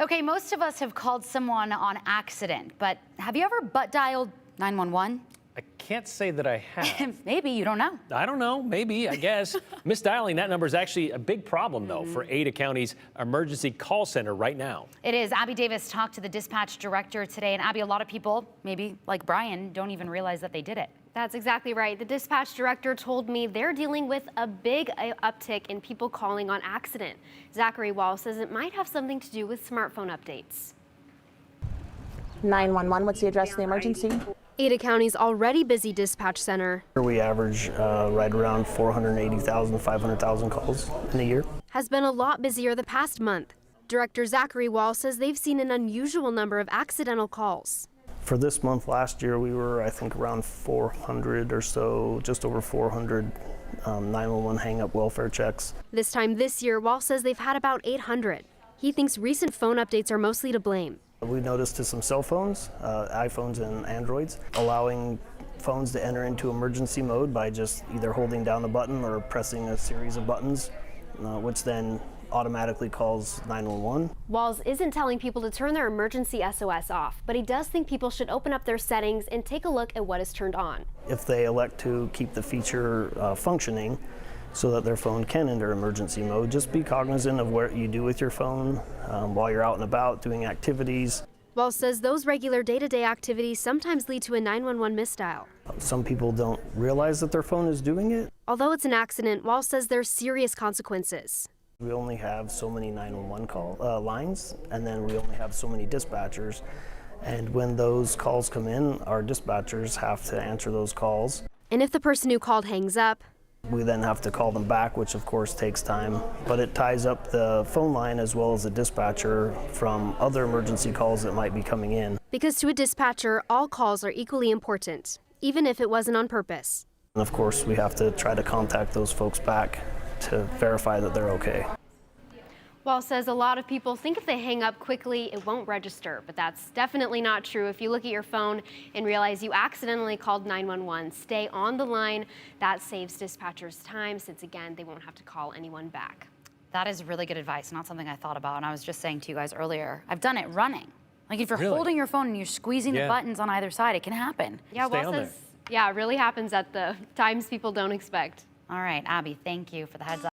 Okay, most of us have called someone on accident, but have you ever butt dialed 911? I can't say that I have. Maybe, you don't know. I don't know, maybe, I guess. Misdialing that number is actually a big problem, though, for Ada County's emergency call center right now. It is. Abby Davis talked to the dispatch director today, and Abby, a lot of people, maybe like Brian, don't even realize that they did it. That's exactly right. The dispatch director told me they're dealing with a big uptick in people calling on accident. Zachary Wall says it might have something to do with smartphone updates. 911, what's the address of the emergency? Ada County's already busy dispatch center We average right around 480,000, 500,000 calls in a year. has been a lot busier the past month. Director Zachary Wall says they've seen an unusual number of accidental calls. For this month last year, we were, I think, around 400 or so, just over 400 911 hang-up welfare checks. This time this year, Wall says they've had about 800. He thinks recent phone updates are mostly to blame. We noticed to some cell phones, iPhones and Androids, allowing phones to enter into emergency mode by just either holding down a button or pressing a series of buttons, which then automatically calls 911. Walls isn't telling people to turn their emergency SOS off, but he does think people should open up their settings and take a look at what is turned on. If they elect to keep the feature functioning so that their phone can enter emergency mode, just be cognizant of what you do with your phone while you're out and about doing activities. Walls says those regular day-to-day activities sometimes lead to a 911 misdial. Some people don't realize that their phone is doing it. Although it's an accident, Walls says there's serious consequences. We only have so many 911 lines, and then we only have so many dispatchers. And when those calls come in, our dispatchers have to answer those calls. And if the person who called hangs up, We then have to call them back, which of course takes time, but it ties up the phone line as well as the dispatcher from other emergency calls that might be coming in. because to a dispatcher, all calls are equally important, even if it wasn't on purpose. And of course, we have to try to contact those folks back to verify that they're okay. Wall says a lot of people think if they hang up quickly, it won't register, but that's definitely not true. If you look at your phone and realize you accidentally called 911, stay on the line. That saves dispatchers time since, again, they won't have to call anyone back. That is really good advice, not something I thought about. And I was just saying to you guys earlier, I've done it running. Like if you're Really? holding your phone and you're squeezing the Yeah. buttons on either side, it can happen. Yeah, Stay Wall on says, yeah, it really happens at the times people don't expect. All right, Abby, thank you for the heads up.